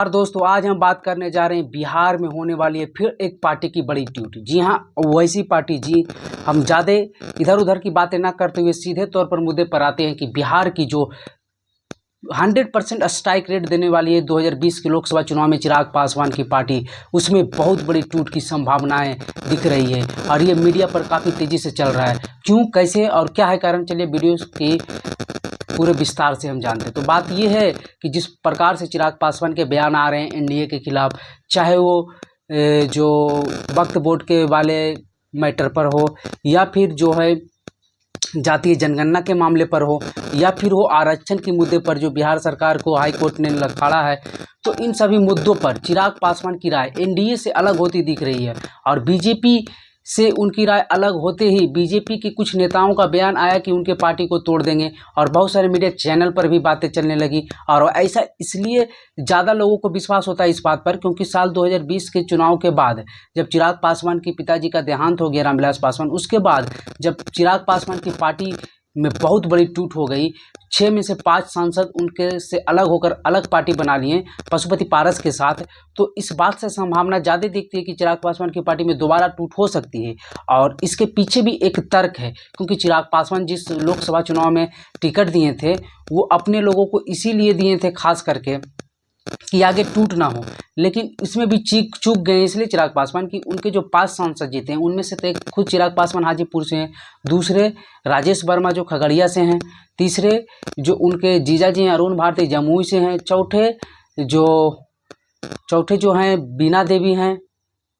और दोस्तों आज हम बात करने जा रहे हैं बिहार में होने वाली है फिर एक पार्टी की बड़ी ट्वीट। जी हाँ, वैसी पार्टी। जी हम ज़्यादा इधर उधर की बातें ना करते हुए सीधे तौर पर मुद्दे पर आते हैं कि बिहार की जो 100% स्ट्राइक रेट देने वाली है 2020 के लोकसभा चुनाव में चिराग पासवान की पार्टी, उसमें बहुत बड़ी टूट की संभावनाएं दिख रही है और ये मीडिया पर काफ़ी तेज़ी से चल रहा है। क्यों, कैसे और क्या है कारण, चलिए वीडियो की पूरे विस्तार से हम जानते हैं। तो बात ये है कि जिस प्रकार से चिराग पासवान के बयान आ रहे हैं एनडीए के खिलाफ, चाहे वो जो वक्फ बोर्ड के वाले मैटर पर हो या फिर जो है जातीय जनगणना के मामले पर हो या फिर हो आरक्षण के मुद्दे पर जो बिहार सरकार को हाई कोर्ट ने लड़खड़ा है, तो इन सभी मुद्दों पर चिराग पासवान की राय एनडीए से अलग होती दिख रही है। और बीजेपी से उनकी राय अलग होते ही बीजेपी के कुछ नेताओं का बयान आया कि उनके पार्टी को तोड़ देंगे और बहुत सारे मीडिया चैनल पर भी बातें चलने लगी। और ऐसा इसलिए ज़्यादा लोगों को विश्वास होता है इस बात पर क्योंकि साल 2020 के चुनाव के बाद जब चिराग पासवान के पिताजी का देहांत हो गया, रामविलास पासवान, उसके बाद जब चिराग पासवान की पार्टी में बहुत बड़ी टूट हो गई, 6 में से 5 सांसद उनके से अलग होकर अलग पार्टी बना लिए पशुपति पारस के साथ, तो इस बात से संभावना ज़्यादा दिखती है कि चिराग पासवान की पार्टी में दोबारा टूट हो सकती है। और इसके पीछे भी एक तर्क है क्योंकि चिराग पासवान जिस लोकसभा चुनाव में टिकट दिए थे वो अपने लोगों को इसीलिए दिए थे खास करके कि आगे टूट ना हो, लेकिन इसमें भी चूक गए इसलिए चिराग पासवान की उनके जो 5 सांसद जीते हैं उनमें से तो एक खुद चिराग पासवान हाजीपुर से हैं, दूसरे राजेश वर्मा जो खगड़िया से हैं, तीसरे जो उनके जीजा जी हैं अरुण भारती जमुई से हैं, चौथे जो हैं बीना देवी हैं,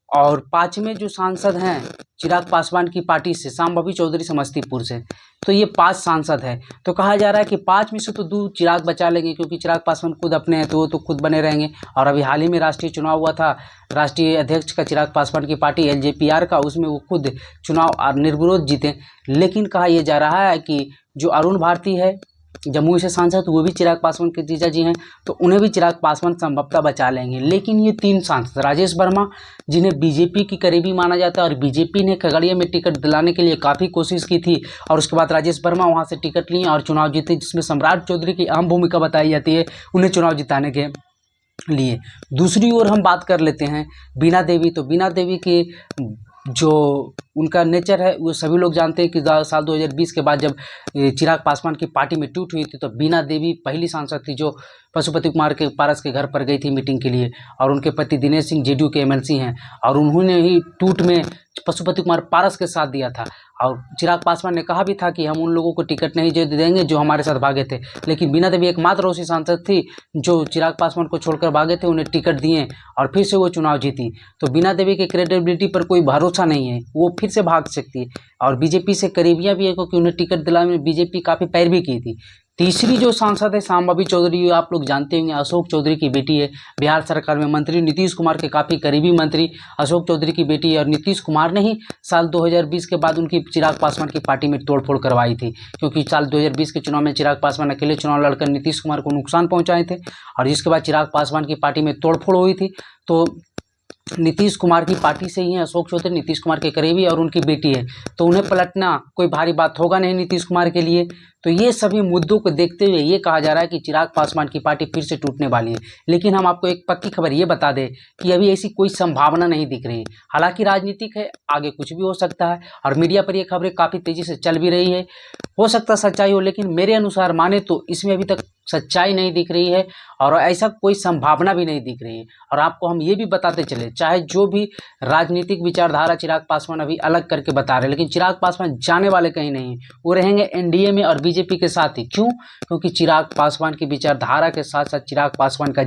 और 5वें जो सांसद हैं चिराग पासवान की पार्टी से शांभवी चौधरी समस्तीपुर से। तो ये 5 सांसद हैं। तो कहा जा रहा है कि 5 में से तो 2 चिराग बचा लेंगे क्योंकि चिराग पासवान खुद अपने हैं तो वो तो खुद बने रहेंगे। और अभी हाल ही में राष्ट्रीय चुनाव हुआ था, राष्ट्रीय अध्यक्ष का चिराग पासवान की पार्टी एलजेपीआर का, उसमें वो खुद चुनाव निर्विरोध जीते। लेकिन कहा यह जा रहा है कि जो अरुण भारती है जमुई से सांसद, वो भी चिराग पासवान के जीजा जी हैं, तो उन्हें भी चिराग पासवान संभवतः बचा लेंगे। लेकिन ये 3 सांसद राजेश वर्मा जिन्हें बीजेपी की करीबी माना जाता है और बीजेपी ने खगड़िया में टिकट दिलाने के लिए काफ़ी कोशिश की थी और उसके बाद राजेश वर्मा वहां से टिकट लिए और चुनाव जीते, जिसमें सम्राट चौधरी की अहम भूमिका बताई जाती है उन्हें चुनाव जिताने के लिए। दूसरी ओर हम बात कर लेते हैं बीना देवी। तो बीना देवी के जो उनका नेचर है वो सभी लोग जानते हैं कि साल 2020 के बाद जब चिराग पासवान की पार्टी में टूट हुई थी तो बीना देवी पहली सांसद थी जो पशुपति कुमार के पारस के घर पर गई थी मीटिंग के लिए, और उनके पति दिनेश सिंह जेडीयू के एमएलसी हैं और उन्होंने ही टूट में पशुपति कुमार पारस के साथ दिया था। और चिराग पासवान ने कहा भी था कि हम उन लोगों को टिकट नहीं देंगे जो हमारे साथ भागे थे, लेकिन बीना देवी एकमात्र ऐसी सांसद थी जो चिराग पासवान को छोड़कर भागे थे, उन्हें टिकट दिए और फिर से वो चुनाव जीती। तो बीना देवी की क्रेडिबिलिटी पर कोई भरोसा नहीं है, वो फिर से भाग सकती है और बीजेपी से करीबियाँ भी है क्योंकि उन्हें टिकट दिलाने में बीजेपी काफ़ी पैरवी की थी। तीसरी जो सांसद है शांभवी चौधरी, आप लोग जानते होंगे अशोक चौधरी की बेटी है, बिहार सरकार में मंत्री, नीतीश कुमार के काफ़ी करीबी मंत्री अशोक चौधरी की बेटी है। और नीतीश कुमार ने ही साल 2020 के बाद उनकी चिराग पासवान की पार्टी में तोड़फोड़ करवाई थी क्योंकि साल 2020 के चुनाव में चिराग पासवान अकेले चुनाव लड़कर नीतीश कुमार को नुकसान पहुँचाए थे और जिसके बाद चिराग पासवान की पार्टी में तोड़फोड़ हुई थी। तो नीतीश कुमार की पार्टी से ही है अशोक चौधरी, नीतीश कुमार के करीबी, और उनकी बेटी है, तो उन्हें पलटना कोई भारी बात होगा नहीं नीतीश कुमार के लिए। तो ये सभी मुद्दों को देखते हुए ये कहा जा रहा है कि चिराग पासवान की पार्टी फिर से टूटने वाली है। लेकिन हम आपको एक पक्की खबर ये बता दें कि अभी ऐसी कोई संभावना नहीं दिख रही। हालांकि राजनीतिक है, आगे कुछ भी हो सकता है और मीडिया पर ये खबरें काफ़ी तेज़ी से चल भी रही है, हो सकता सच्चाई हो, लेकिन मेरे अनुसार माने तो इसमें अभी तक सच्चाई नहीं दिख रही है और ऐसा कोई संभावना भी नहीं दिख रही है। और आपको हम ये भी बताते चले, चाहे जो भी राजनीतिक विचारधारा चिराग पासवान अभी अलग करके बता रहे हैं, लेकिन चिराग पासवान जाने वाले कहीं नहीं, वो रहेंगे एनडीए में और बीजेपी के साथ ही। क्यों? क्योंकि चिराग पासवान की विचारधारा के साथ साथ चिराग पासवान का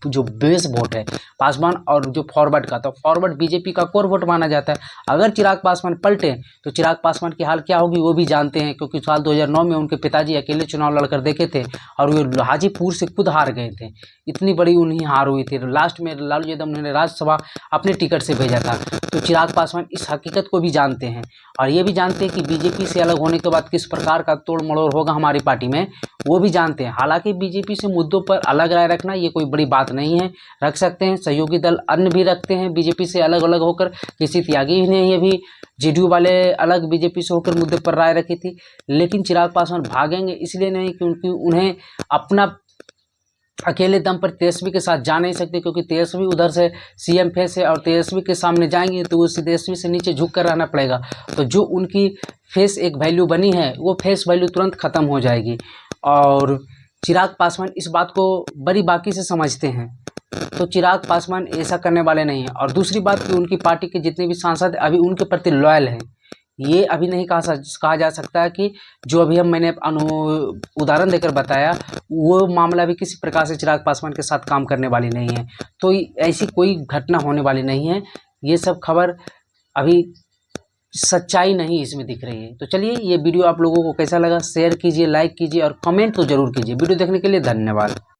जो बेस वोट है पासवान और जो फॉरवर्ड का, तो फॉरवर्ड बीजेपी का कोर वोट माना जाता है। अगर चिराग पासवान पलटे तो चिराग पासवान की हाल क्या होगी वो भी जानते हैं क्योंकि साल 2009 में उनके पिताजी अकेले चुनाव लड़कर देखे थे और वो हाजीपुर से खुद हार गए थे, इतनी बड़ी उन्हीं हार हुई थी। लास्ट में लालू यादव ने राज्यसभा अपने टिकट से भेजा था। तो चिराग पासवान इस हकीकत को भी जानते हैं और ये भी जानते हैं कि बीजेपी से अलग होने के बाद किस प्रकार का तोड़ मड़ोड़ होगा हमारी पार्टी में, वो भी जानते हैं। हालांकि बीजेपी से मुद्दों पर अलग राय रखना ये कोई बड़ी बात नहीं है, रख सकते हैं, सहयोगी दल अन्य भी रखते हैं बीजेपी से अलग अलग होकर। किसी त्यागी ने ये भी जेडीयू वाले अलग बीजेपी से होकर मुद्दे पर राय रखी थी, लेकिन चिराग पासवान भागेंगे इसलिए नहीं क्योंकि उन्हें अपना अकेले दम पर तेजस्वी के साथ जा नहीं सकते, क्योंकि तेजस्वी उधर से सीएम फेस है और तेजस्वी के सामने जाएंगे तो उस तेजस्वी से नीचे झुक कर रहना पड़ेगा। तो जो उनकी फेस एक वैल्यू बनी है वो फेस वैल्यू तुरंत ख़त्म हो जाएगी। और चिराग पासवान इस बात को बड़ी बाकी से समझते हैं, तो चिराग पासवान ऐसा करने वाले नहीं हैं। और दूसरी बात कि उनकी पार्टी के जितने भी सांसद अभी उनके प्रति लॉयल हैं। ये अभी नहीं कहा जा सकता है कि जो अभी मैंने उदाहरण देकर बताया वो मामला भी किसी प्रकार से चिराग पासवान के साथ काम करने वाली नहीं है। तो ऐसी कोई घटना होने वाली नहीं है। ये सब खबर अभी सच्चाई नहीं इसमें दिख रही है। तो चलिए, ये वीडियो आप लोगों को कैसा लगा शेयर कीजिए, लाइक कीजिए और कमेंट तो ज़रूर कीजिए। वीडियो देखने के लिए धन्यवाद।